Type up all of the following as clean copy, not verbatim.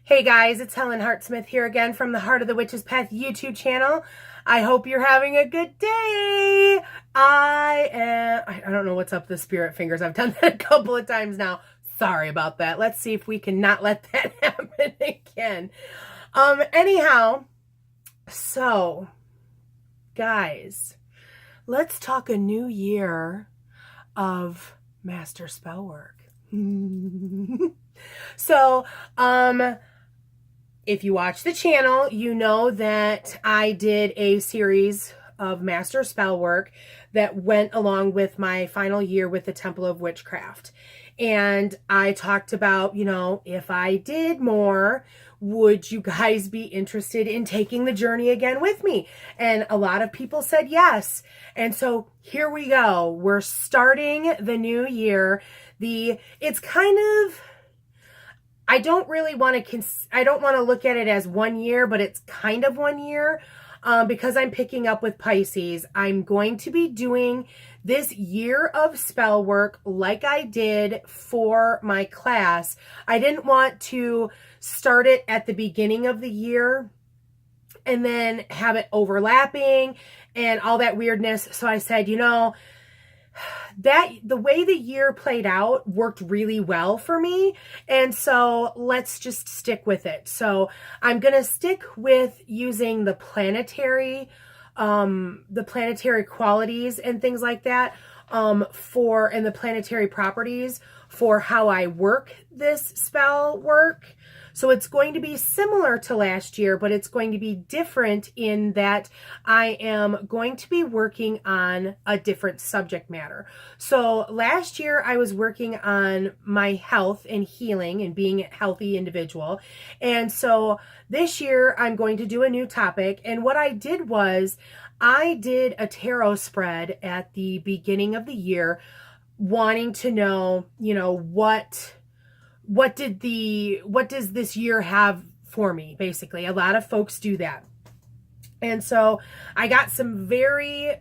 Hey guys, it's Helen Hartsmith here again from the Heart of the Witch's Path YouTube channel. I hope you're having a good day. I don't know what's up with the spirit fingers. I've done that a couple of times now. Sorry about that. Let's see if we can not let that happen again. Anyhow, so guys, let's talk a new year of master spell work. So, if you watch the channel, you know that I did a series of master spell work that went along with my final year with the Temple of Witchcraft. And I talked about, if I did more, would you guys be interested in taking the journey again with me? And a lot of people said yes. And so here we go. We're starting the new year. It's kind of, I don't want to look at it as 1 year, but it's kind of 1 year because I'm picking up with Pisces. I'm going to be doing this year of spell work like I did for my class. I didn't want to start it at the beginning of the year and then have it overlapping and all that weirdness. So I said, that the way the year played out worked really well for me. And so let's just stick with it. So I'm going to stick with using the planetary qualities and things like that, and the planetary properties for how I work this spell work. So it's going to be similar to last year, but it's going to be different in that I am going to be working on a different subject matter. So last year I was working on my health and healing and being a healthy individual. And so this year I'm going to do a new topic. And what I did was I did a tarot spread at the beginning of the year, wanting to know, what does this year have for me? Basically, a lot of folks do that. And so I got some very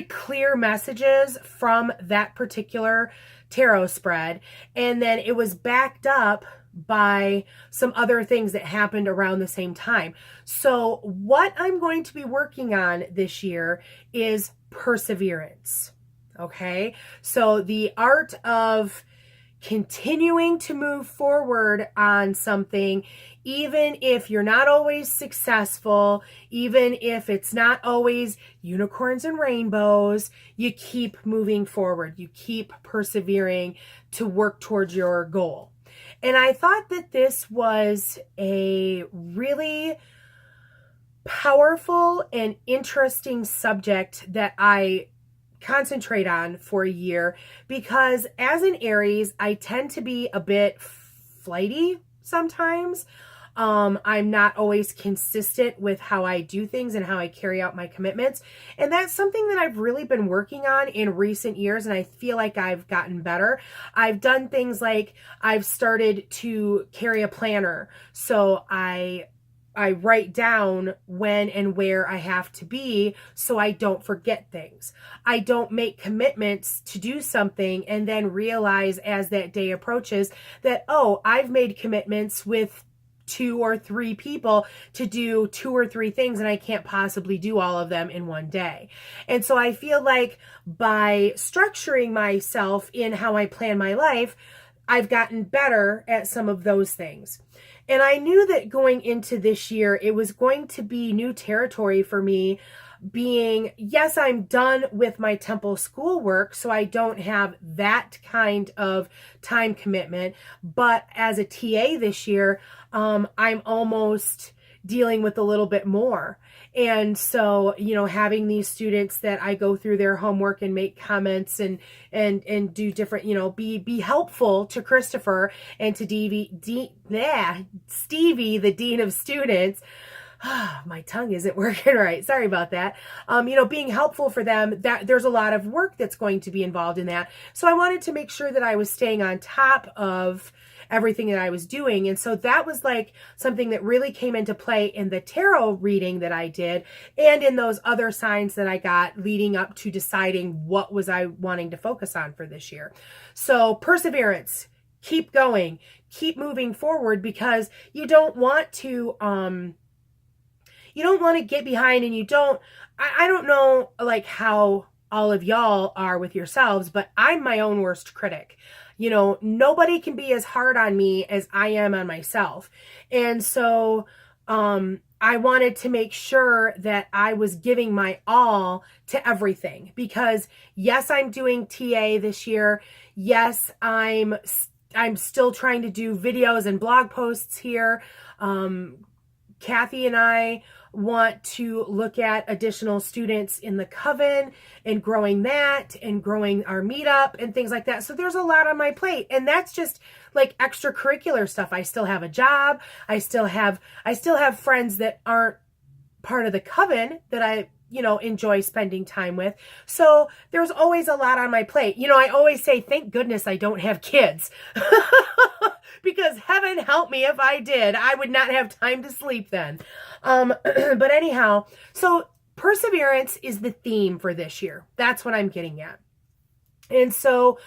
clear messages from that particular tarot spread. And then it was backed up by some other things that happened around the same time. So what I'm going to be working on this year is perseverance. Okay. So the art of continuing to move forward on something, even if you're not always successful, even if it's not always unicorns and rainbows, you keep moving forward. You keep persevering to work towards your goal. And I thought that this was a really powerful and interesting subject that I concentrate on for a year, because as an Aries, I tend to be a bit flighty sometimes. I'm not always consistent with how I do things and how I carry out my commitments. And that's something that I've really been working on in recent years. And I feel like I've gotten better. I've done things like I've started to carry a planner. So I write down when and where I have to be so I don't forget things. I don't make commitments to do something and then realize as that day approaches that, I've made commitments with 2 or 3 people to do 2 or 3 things and I can't possibly do all of them in one day. And so I feel like by structuring myself in how I plan my life, I've gotten better at some of those things. And I knew that going into this year, it was going to be new territory for me, being, yes, I'm done with my temple schoolwork, so I don't have that kind of time commitment. But as a TA this year, I'm almost dealing with a little bit more. And so, having these students that I go through their homework and make comments and do different, be helpful to Christopher and to Stevie, the dean of students. My tongue isn't working right. Sorry about that. Being helpful for them, that there's a lot of work that's going to be involved in that. So I wanted to make sure that I was staying on top of everything that I was doing. And so that was like something that really came into play in the tarot reading that I did and in those other signs that I got leading up to deciding what was I wanting to focus on for this year. So perseverance, keep going, keep moving forward, because you don't want to get behind, and I don't know like how all of y'all are with yourselves, but I'm my own worst critic. Nobody can be as hard on me as I am on myself. And so I wanted to make sure that I was giving my all to everything, because yes, I'm doing TA this year. Yes, I'm still trying to do videos and blog posts here. Kathy and I want to look at additional students in the coven and growing that and growing our meetup and things like that. So there's a lot on my plate, and that's just like extracurricular stuff. I still have a job. I still have friends that aren't part of the coven that I enjoy spending time with. So there's always a lot on my plate. I always say, thank goodness I don't have kids. Because heaven help me if I did. I would not have time to sleep then. But anyhow, so perseverance is the theme for this year. That's what I'm getting at. And so,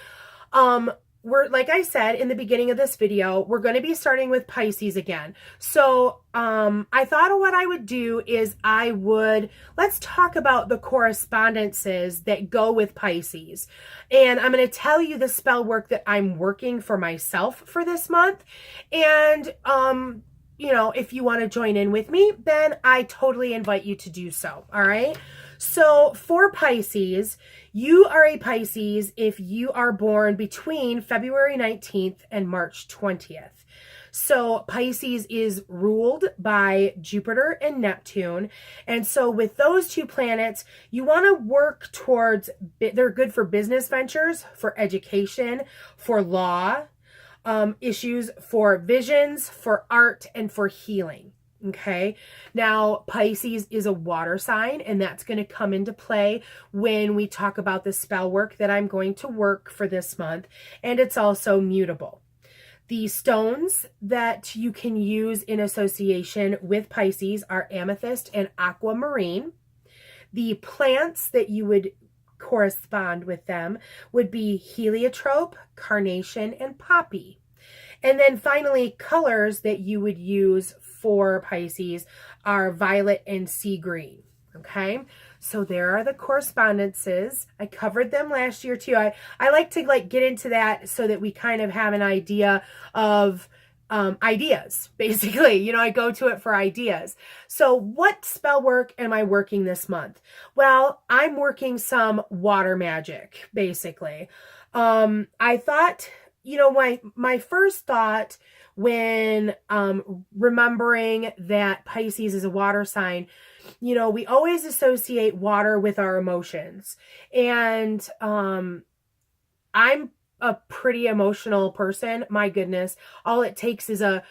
we're, like I said in the beginning of this video, we're going to be starting with Pisces again. So I thought what I would do is let's talk about the correspondences that go with Pisces. And I'm going to tell you the spell work that I'm working for myself for this month. And, if you want to join in with me, then I totally invite you to do so. All right. So for Pisces, you are a Pisces if you are born between February 19th and March 20th. So Pisces is ruled by Jupiter and Neptune. And so with those two planets, you want to work towards, they're good for business ventures, for education, for law, issues, for visions, for art, and for healing. Okay. Now, Pisces is a water sign, and that's going to come into play when we talk about the spell work that I'm going to work for this month. And it's also mutable. The stones that you can use in association with Pisces are amethyst and aquamarine. The plants that you would correspond with them would be heliotrope, carnation, and poppy. And then finally, colors that you would use for Pisces are violet and sea green. Okay, so there are the correspondences. I covered them last year too. I like to get into that so that we kind of have an idea of ideas, basically. I go to it for ideas. So what spell work am I working this month? Well, I'm working some water magic, basically. I thought, my first thought when remembering that Pisces is a water sign, we always associate water with our emotions. And I'm a pretty emotional person. My goodness. All it takes is a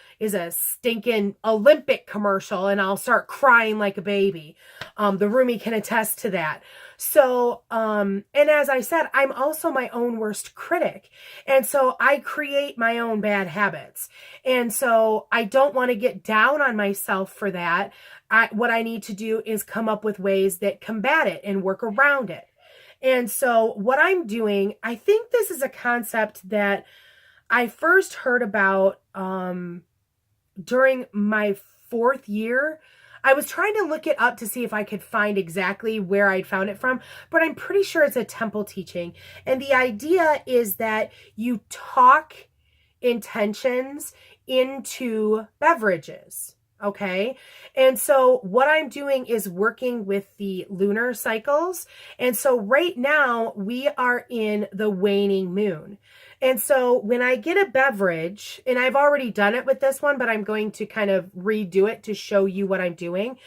stinking Olympic commercial and I'll start crying like a baby. The roomie can attest to that. So, and as I said, I'm also my own worst critic. And so I create my own bad habits. And so I don't want to get down on myself for that. What I need to do is come up with ways that combat it and work around it. And so what I'm doing, I think this is a concept that I first heard about during my 4th year. I was trying to look it up to see if I could find exactly where I'd found it from, but I'm pretty sure it's a temple teaching. And the idea is that you talk intentions into beverages. Okay. And so what I'm doing is working with the lunar cycles. And so right now we are in the waning moon. And so when I get a beverage, and I've already done it with this one, but I'm going to kind of redo it to show you what I'm doing.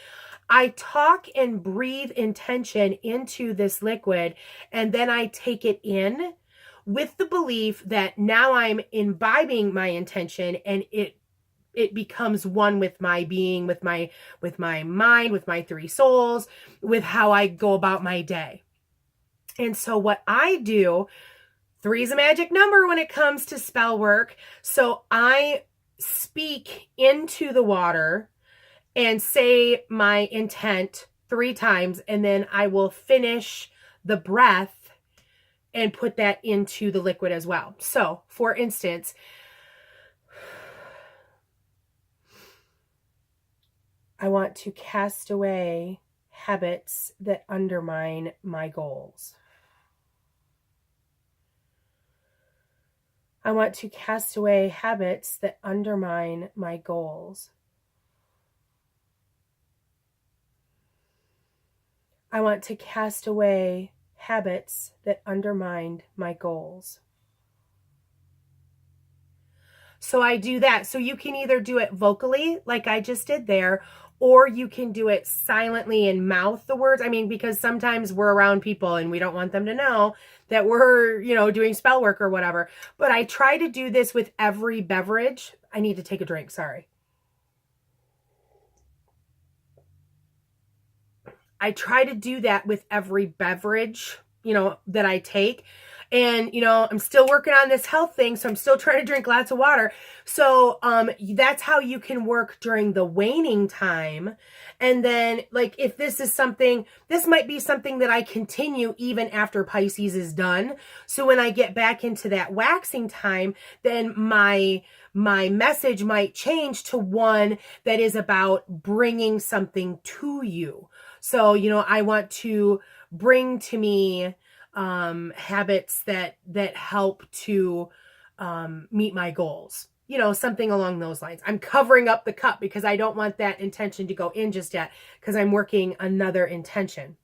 I talk and breathe intention into this liquid, and then I take it in with the belief that now I'm imbibing my intention, and it becomes one with my being, with my mind, with my 3 souls, with how I go about my day. And so what I do, 3 is a magic number when it comes to spell work. So I speak into the water and say my intent 3 times, and then I will finish the breath and put that into the liquid as well. So for instance, I want to cast away habits that undermine my goals. I want to cast away habits that undermine my goals. I want to cast away habits that undermine my goals. So I do that. So you can either do it vocally, like I just did there, or you can do it silently and mouth the words. I mean, because sometimes we're around people and we don't want them to know that we're, doing spell work or whatever. But I try to do this with every beverage. I need to take a drink, sorry. I try to do that with every beverage, that I take. And, I'm still working on this health thing, so I'm still trying to drink lots of water. So that's how you can work during the waning time. And then, like, if this might be something that I continue even after Pisces is done. So when I get back into that waxing time, then my message might change to one that is about bringing something to you. So, I want to bring to me habits that help to meet my goals. Something along those lines. I'm covering up the cup because I don't want that intention to go in just yet because I'm working another intention.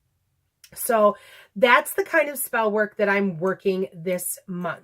So that's the kind of spell work that I'm working this month.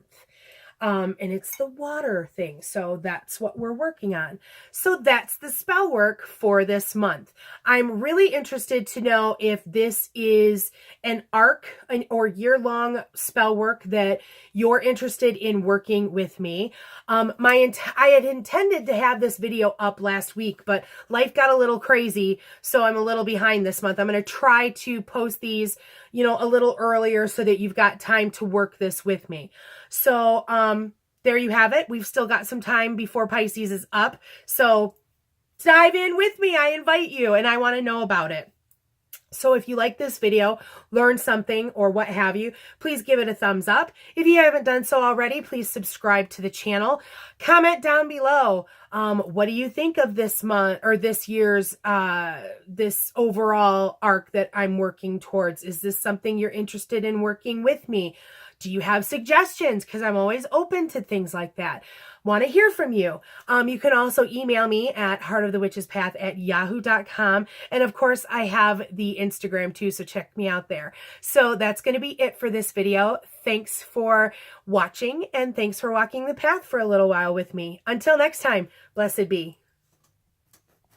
And it's the water thing. So that's what we're working on. So that's the spell work for this month. I'm really interested to know if this is an arc or year-long spell work that you're interested in working with me. I had intended to have this video up last week, but life got a little crazy. So I'm a little behind this month. I'm going to try to post these, a little earlier so that you've got time to work this with me. So, there you have it. We've still got some time before Pisces is up. So dive in with me. I invite you and I want to know about it. So if you like this video, learn something or what have you, please give it a thumbs up. If you haven't done so already, please subscribe to the channel. Comment down below. What do you think of this month or this year's, this overall arc that I'm working towards? Is this something you're interested in working with me? Do you have suggestions? Because I'm always open to things like that. Want to hear from you. You can also email me at heartofthewitchespath@yahoo.com. And of course, I have the Instagram too, so check me out there. So that's going to be it for this video. Thanks for watching, and thanks for walking the path for a little while with me. Until next time, blessed be.